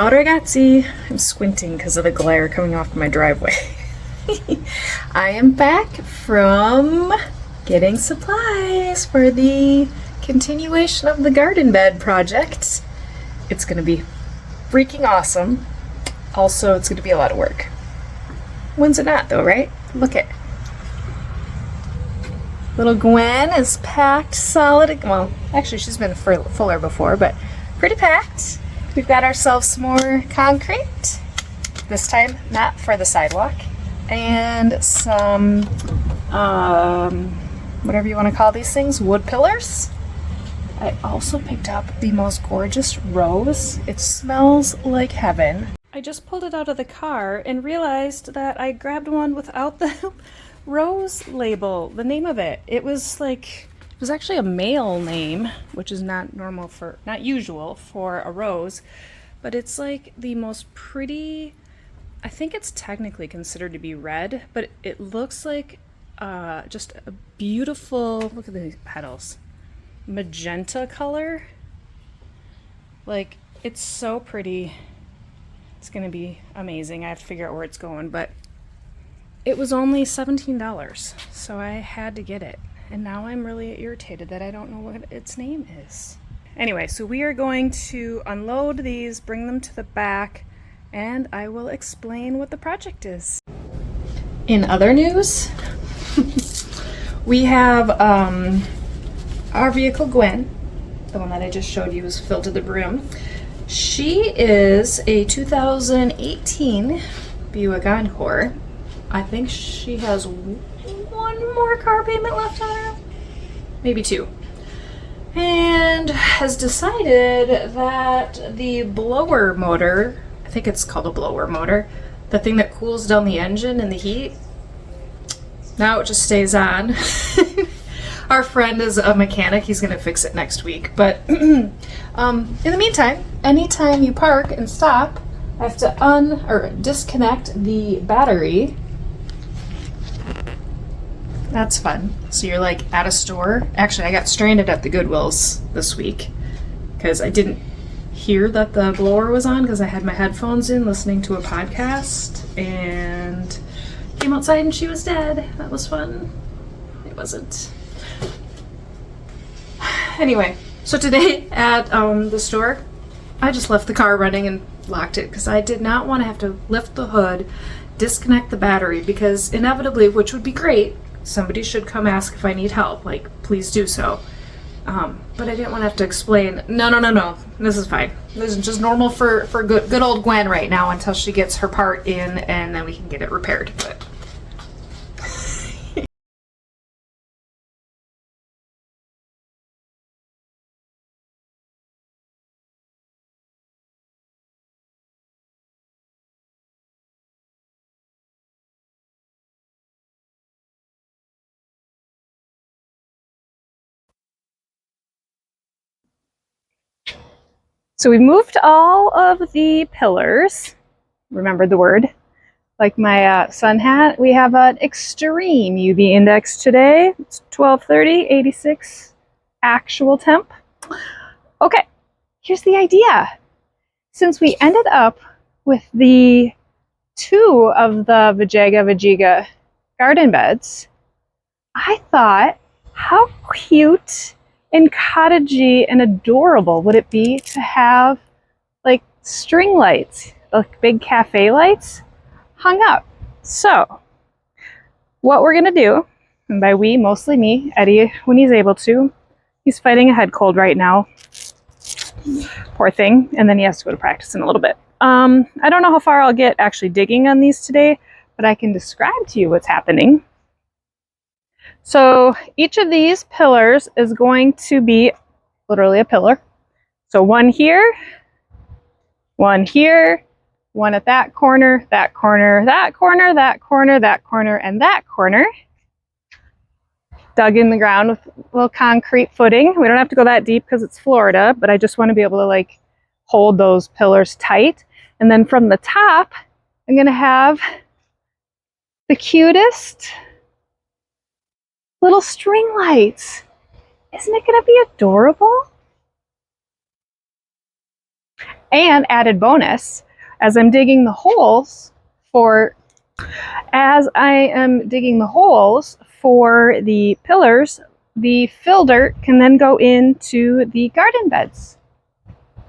Ciao ragazzi! I'm squinting because of the glare coming off my driveway. I am back from getting supplies for the continuation of the garden bed project. It's going to be freaking awesome. Also, it's going to be a lot of work. When's it not though, right? Look at little Gwen is packed solid. Well, actually she's been fuller before, but pretty packed. We've got ourselves some more concrete. This time, not for the sidewalk. And some, whatever you want to call these things, wood pillars. I also picked up the most gorgeous rose. It smells like heaven. I just pulled it out of the car and realized that I grabbed one without the rose label, the name of it. It was actually a male name, which is not usual for a rose, but it's like the most pretty, I think it's technically considered to be red, but it looks like just a beautiful, look at these petals, magenta color. Like, it's so pretty. It's gonna be amazing. I have to figure out where it's going, but it was only $17, so I had to get it. And now I'm really irritated that I don't know what its name is. Anyway, so we are going to unload these, bring them to the back, and I will explain what the project is. In other news, we have our vehicle Gwen, the one that I just showed you is filled to the brim. She is a 2018 Buick Encore. I think she has one more car payment left on her, maybe two, and has decided that the blower motor, I think it's called a blower motor, the thing that cools down the engine in the heat, now it just stays on. Our friend is a mechanic, he's gonna fix it next week, but in the meantime, anytime you park and stop, I have to disconnect the battery. That's fun. So you're like at a store. Actually, I got stranded at the Goodwills this week because I didn't hear that the blower was on because I had my headphones in listening to a podcast, and came outside and she was dead. That was fun. It wasn't. Anyway, so today at the store, I just left the car running and locked it because I did not want to have to lift the hood, disconnect the battery, because inevitably, which would be great, somebody should come ask if I need help, like, please do so. But I didn't want to have to explain, no, this is fine. This is just normal for good old Gwen right now until she gets her part in, and then we can get it repaired. But so we moved all of the pillars, remember the word, like my son had. We have an extreme UV index today. It's 1230, 86 actual temp. Okay, here's the idea. Since we ended up with the two of the Vajiga garden beds, I thought, how cute and cottagey and adorable would it be to have like string lights, like big cafe lights, hung up. So what we're gonna do, and by we, mostly me, Eddie, when he's able to, he's fighting a head cold right now, poor thing, and then he has to go to practice in a little bit. I don't know how far I'll get actually digging on these today, but I can describe to you what's happening. So each of these pillars is going to be literally a pillar. So one here, one here, one at that corner, that corner, that corner, that corner, that corner, and that corner. Dug in the ground with a little concrete footing. We don't have to go that deep because it's Florida, but I just want to be able to like hold those pillars tight. And then from the top, I'm going to have the cutest little string lights. Isn't it going to be adorable? And added bonus, as I am digging the holes for the pillars, the fill dirt can then go into the garden beds.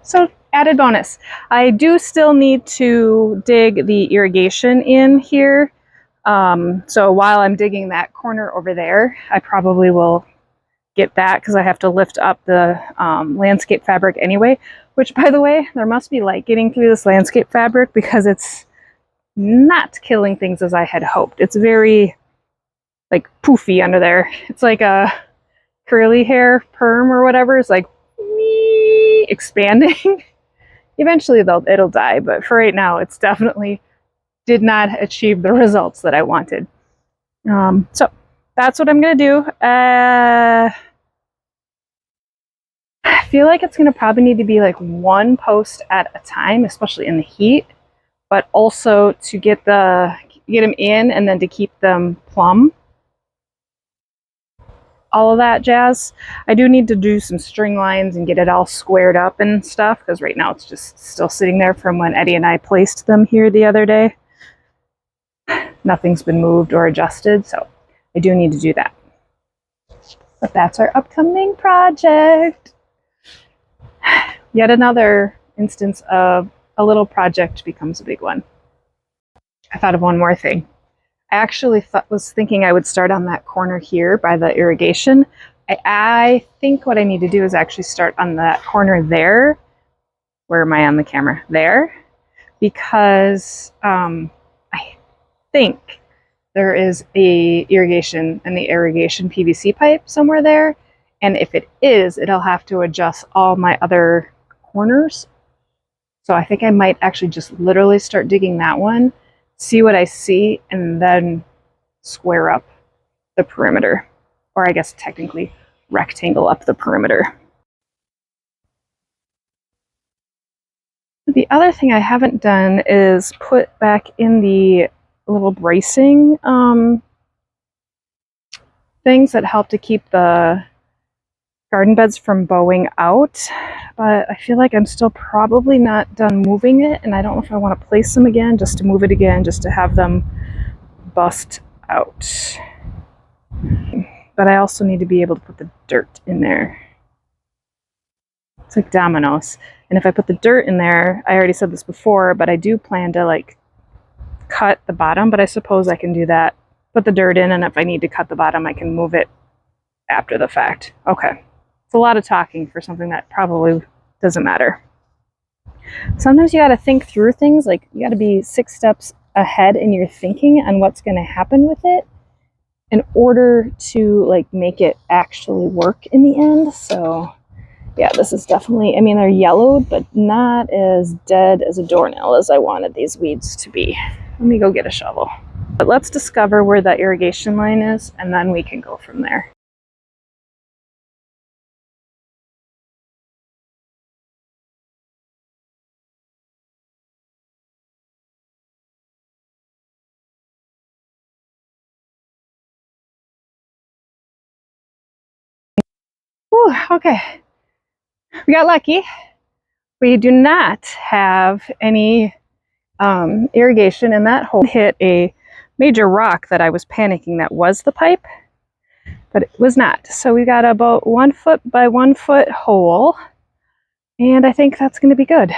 So added bonus. I do still need to dig the irrigation in here. So while I'm digging that corner over there, I probably will get that because I have to lift up the landscape fabric anyway, which, by the way, there must be light getting through this landscape fabric because it's not killing things as I had hoped. It's very like poofy under there. It's like a curly hair perm or whatever. It's like expanding. Eventually it'll die, but for right now it's definitely did not achieve the results that I wanted. So that's what I'm gonna do. I feel like it's gonna probably need to be like one post at a time, especially in the heat, but also to get them in and then to keep them plumb. All of that jazz. I do need to do some string lines and get it all squared up and stuff because right now it's just still sitting there from when Eddie and I placed them here the other day. Nothing's been moved or adjusted, so I do need to do that. But that's our upcoming project. Yet another instance of a little project becomes a big one. I thought of one more thing. I actually was thinking I would start on that corner here by the irrigation. I think what I need to do is actually start on that corner there. Where am I on the camera? There. Because I think there is the irrigation PVC pipe somewhere there. And if it is, it'll have to adjust all my other corners. So I think I might actually just literally start digging that one, see what I see, and then square up the perimeter. Or I guess technically rectangle up the perimeter. The other thing I haven't done is put back in the little bracing things that help to keep the garden beds from bowing out, but I feel like I'm still probably not done moving it, and I don't know if I want to place them again just to move it again, just to have them bust out. But I also need to be able to put the dirt in there. It's like dominoes. And if I put the dirt in there, I already said this before, but I do plan to like cut the bottom, but I suppose I can do that. Put the dirt in, and if I need to cut the bottom, I can move it after the fact. Okay. It's a lot of talking for something that probably doesn't matter. Sometimes you got to think through things, like you got to be 6 steps ahead in your thinking on what's going to happen with it in order to like make it actually work in the end. So yeah, this is definitely, I mean, they're yellowed, but not as dead as a doornail as I wanted these weeds to be. Let me go get a shovel. But let's discover where that irrigation line is, and then we can go from there. Whew, okay, we got lucky. We do not have any irrigation in that hole. Hit a major rock that I was panicking that was the pipe, but it was not. So we got about 1 foot by 1 foot hole, and I think that's going to be good.